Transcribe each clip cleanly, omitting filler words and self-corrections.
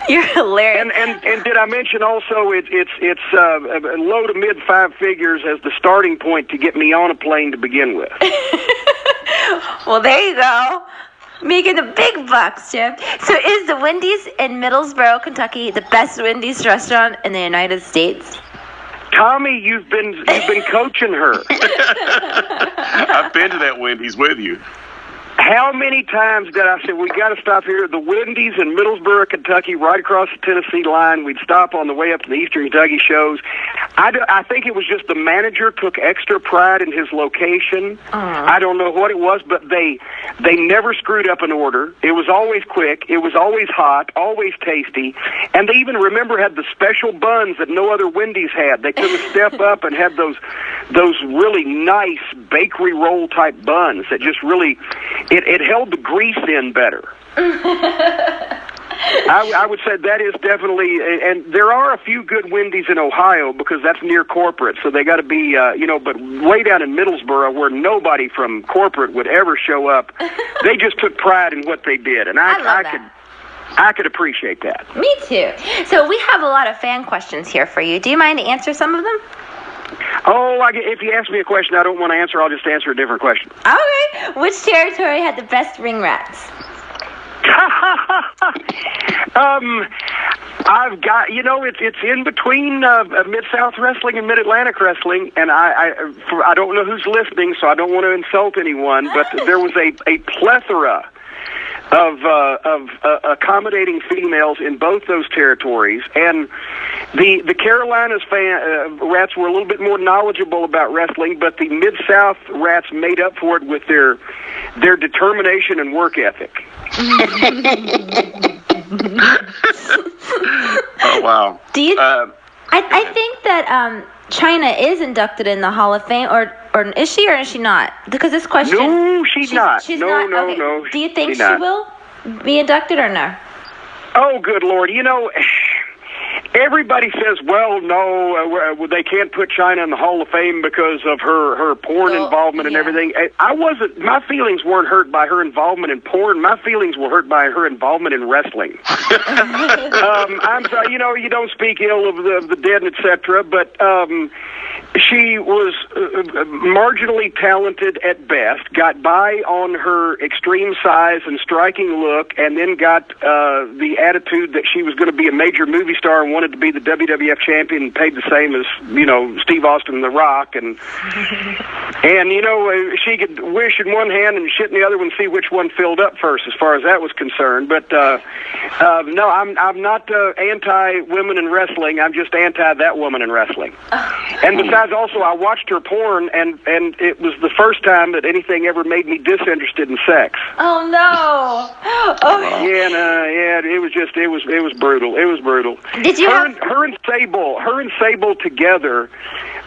You're hilarious. And did I mention also it's low to mid five figures as the starting point to get me on a plane to begin with. Well, there you go. Making the big bucks, Jim. So is the Wendy's in Middlesboro, Kentucky, the best Wendy's restaurant in the United States? Tommy, you've been coaching her. I've been to that Wendy's with you. How many times did I say, we got to stop here at the Wendy's in Middlesboro, Kentucky, right across the Tennessee line. We'd stop on the way up to the Eastern Kentucky shows. I think it was just the manager took extra pride in his location. I don't know what it was, but they never screwed up an order. It was always quick. It was always hot, always tasty. And they even, remember, had the special buns that no other Wendy's had. They took a step up and had those really nice bakery roll type buns that just really... It held the grease in better. I would say that is definitely, and there are a few good Wendy's in Ohio because that's near corporate, so they got to be, but way down in Middlesboro where nobody from corporate would ever show up, they just took pride in what they did, and I could appreciate that. Me too. So we have a lot of fan questions here for you. Do you mind to answer some of them? Oh, if you ask me a question I don't want to answer, I'll just answer a different question. Okay. Which territory had the best ring rats? I've got, it's in between Mid-South Wrestling and Mid-Atlantic Wrestling, and I don't know who's listening, so I don't want to insult anyone, but there was a plethora of accommodating females in both those territories, and the Carolinas rats were a little bit more knowledgeable about wrestling, but the Mid-South rats made up for it with their determination and work ethic. Oh, wow. Do you? I think that China is inducted in the Hall of Fame, or is she or is she not? Because this question... No, she's not. She's no, not? no, okay. no. Do you think she will be inducted or no? Oh, good Lord. Everybody says, well, no, they can't put China in the Hall of Fame because of her porn involvement and everything. My feelings weren't hurt by her involvement in porn. My feelings were hurt by her involvement in wrestling. I'm sorry, you don't speak ill of the dead, etc., but she was marginally talented at best, got by on her extreme size and striking look, and then got the attitude that she was going to be a major movie star and wanted to be the WWF champion, paid the same as, Steve Austin and The Rock, and she could wish in one hand and shit in the other one, see which one filled up first, as far as that was concerned. But no, I'm not anti-women in wrestling. I'm just anti that woman in wrestling. And besides, also, I watched her porn, and it was the first time that anything ever made me disinterested in sex. Oh no! Oh. Yeah, it was brutal. It was brutal. Did you her and Sable together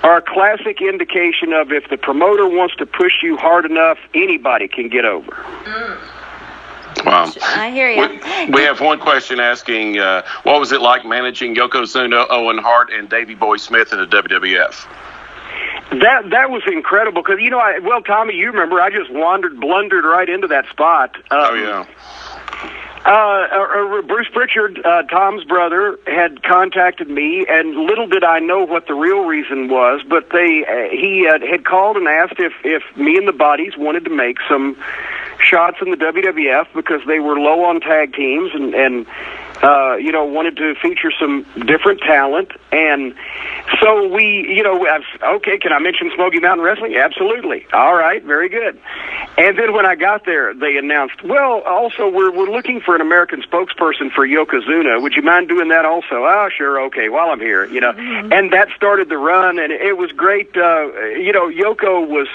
are a classic indication of if the promoter wants to push you hard enough, anybody can get over. Wow. I hear you. We have one question asking, what was it like managing Yokozuna, Owen Hart, and Davey Boy Smith in the WWF? That was incredible because, Tommy, you remember, I just blundered right into that spot. Oh, yeah. Bruce Pritchard, Tom's brother, had contacted me, and little did I know what the real reason was, but he had called and asked if me and the Bodies wanted to make some shots in the WWF because they were low on tag teams and wanted to feature some different talent. And so we, okay, can I mention Smoky Mountain Wrestling? Absolutely. All right, very good. And then when I got there, they announced, well, also, we're looking for an American spokesperson for Yokozuna. Would you mind doing that also? Oh, sure, okay, while I'm here, Mm-hmm. And that started the run, and it was great. Yoko was...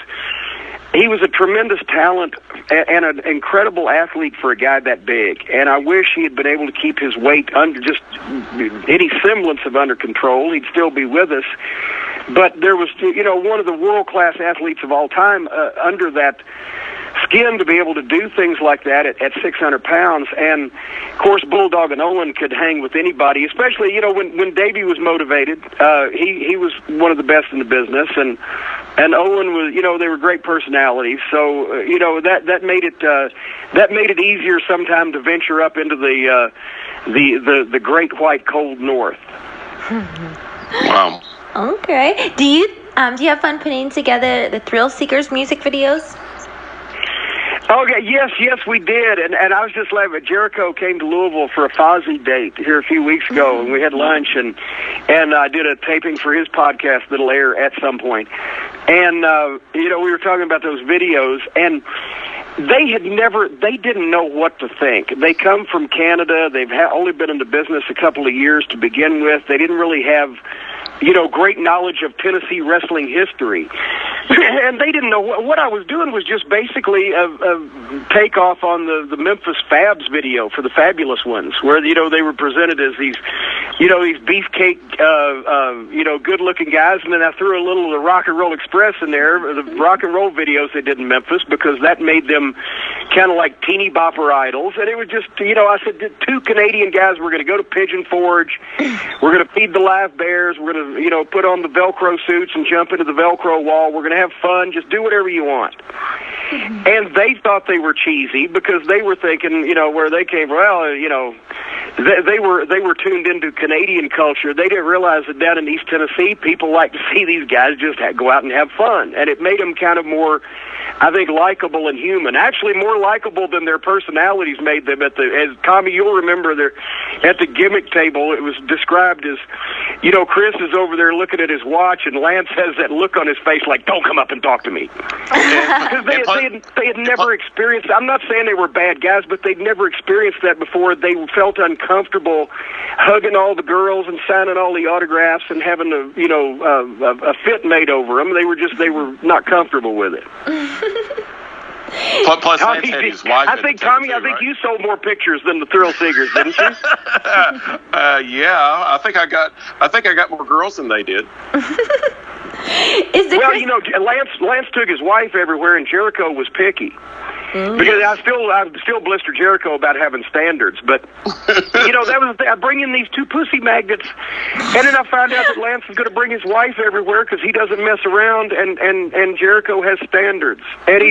He was a tremendous talent and an incredible athlete for a guy that big. And I wish he had been able to keep his weight under just any semblance of under control. He'd still be with us. But there was, one of the world-class athletes of all time under that skin to be able to do things like that at 600 pounds. And, of course, Bulldog and Owen could hang with anybody, especially, when Davey was motivated. He was one of the best in the business, and Owen was, they were great personalities. So, that made it easier sometime to venture up into the great white cold north. Wow. Okay. Do you have fun putting together the Thrill Seekers music videos? Okay, yes, we did, and I was just laughing. Jericho came to Louisville for a Fozzy date here a few weeks ago, and we had lunch, and I did a taping for his podcast that'll air at some point. And we were talking about those videos, and they didn't know what to think. They come from Canada. They've only been in the business a couple of years to begin with. They didn't really have, great knowledge of Tennessee wrestling history. And they didn't know what I was doing was just basically a takeoff on the Memphis Fabs video for the Fabulous Ones, where, they were presented as these beefcake, good-looking guys. And then I threw a little of the Rock and Roll Express in there, the rock and roll videos they did in Memphis, because that made them kind of like teeny bopper idols. And it was just, I said, two Canadian guys, we're going to go to Pigeon Forge, we're going to feed the live bears, we're going to, put on the Velcro suits and jump into the Velcro wall, we're going to have fun, just do whatever you want. And they thought they were cheesy because they were thinking, where they came from, they were tuned into Canadian culture. They didn't realize that down in East Tennessee, people like to see these guys just go out and have fun. And it made them kind of more, I think, likable and human. Actually, more likable than their personalities made them. As Tommy, you'll remember, at the gimmick table, it was described as, Chris is over there looking at his watch, and Lance has that look on his face like, don't come up and talk to me. Because they had never experienced, I'm not saying they were bad guys, but they'd never experienced that before. They felt uncomfortable hugging all the girls and signing all the autographs and having a fit made over them. They were not comfortable with it. Plus, Lance had his wife. I think you sold more pictures than the Thrill Seekers, didn't you? Yeah, I think I got more girls than they did. Lance took his wife everywhere, and Jericho was picky. Because I'm still blister Jericho about having standards, but that was I bring in these two pussy magnets, and then I found out that Lance is going to bring his wife everywhere because he doesn't mess around, and Jericho has standards. And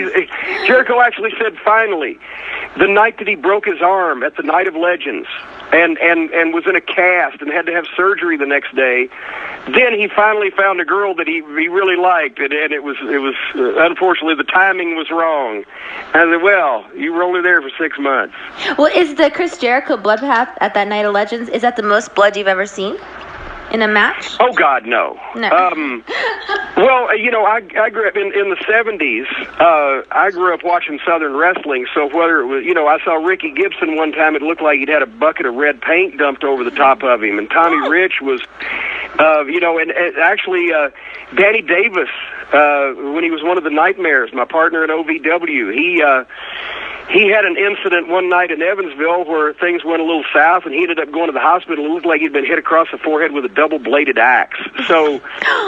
Jericho actually said finally, the night that he broke his arm at the Night of Legends, and was in a cast and had to have surgery the next day, then he finally found a girl that he really liked, and it was unfortunately the timing was wrong. And well, you were only there for 6 months. Well, is the Chris Jericho bloodbath at that Night of Legends, is that the most blood you've ever seen in a match? Oh, God, no. No. Well, I grew up in the 70s. I grew up watching Southern wrestling, so whether it was, I saw Ricky Gibson one time, it looked like he'd had a bucket of red paint dumped over the top of him. And Tommy Rich was, and actually Danny Davis, when he was one of the Nightmares, my partner in OVW, he had an incident one night in Evansville where things went a little south, and he ended up going to the hospital. It looked like he'd been hit across the forehead with a double-bladed axe. So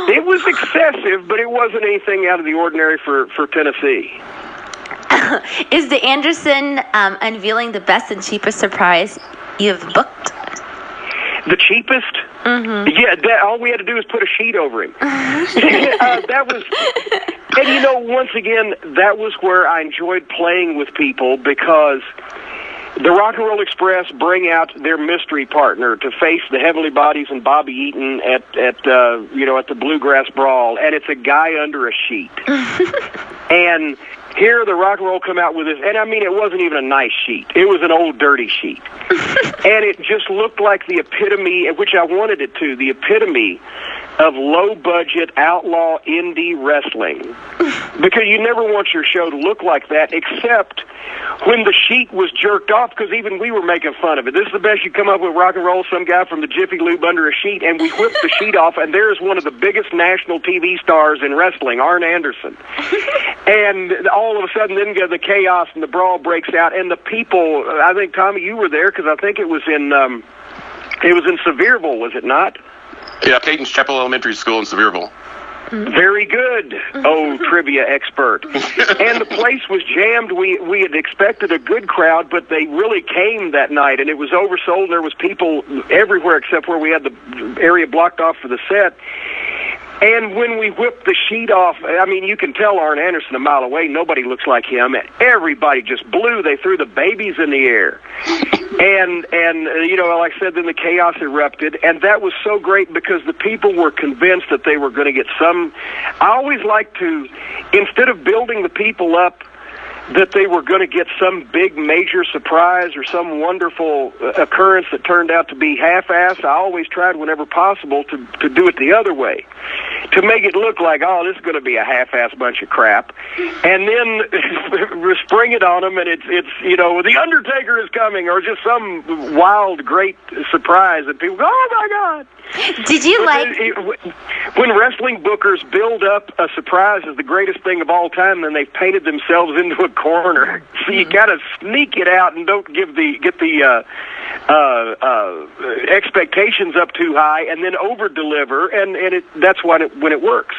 it was excessive, but it wasn't anything out of the ordinary for Tennessee. Is the Anderson unveiling the best and cheapest surprise you've booked? The cheapest? Mm-hmm. Yeah, all we had to do was put a sheet over him. That was, and once again, that was where I enjoyed playing with people, because the Rock and Roll Express bring out their mystery partner to face the Heavenly Bodies and Bobby Eaton at the Bluegrass Brawl, and it's a guy under a sheet. And here the Rock and Roll come out with this, and I mean, it wasn't even a nice sheet. It was an old dirty sheet. And it just looked like the epitome, which I wanted it to, the epitome of low-budget, outlaw, indie wrestling. Because you never want your show to look like that, except when the sheet was jerked off, because even we were making fun of it. This is the best you come up with, rock and roll, some guy from the Jiffy Lube under a sheet, and we whipped the sheet off, and there's one of the biggest national TV stars in wrestling, Arn Anderson. And all of a sudden, then the chaos and the brawl breaks out, and the people, I think, Tommy, you were there, because I think it was in Sevierville, was it not? Yeah, Peyton's Chapel Elementary School in Sevierville. Very good, oh trivia expert. And the place was jammed. We had expected a good crowd, but they really came that night, and it was oversold. There was people everywhere except where we had the area blocked off for the set. And when we whipped the sheet off, I mean, you can tell Arn Anderson a mile away. Nobody looks like him. Everybody just blew. They threw the babies in the air. And you know, like I said, then the chaos erupted. And that was so great because the people were convinced that they were going to get some. I always like to, instead of building the people up, that they were going to get some big major surprise or some wonderful occurrence that turned out to be half-assed. I always tried whenever possible to do it the other way, to make it look like, oh, this is going to be a half-assed bunch of crap, and then spring it on them, and it's you know, the Undertaker is coming, or just some wild, great surprise that people go, oh my God. Did you when wrestling bookers build up a surprise as the greatest thing of all time, then they've painted themselves into a corner. So you gotta sneak it out and don't get the expectations up too high, and then over deliver, and that's when it works.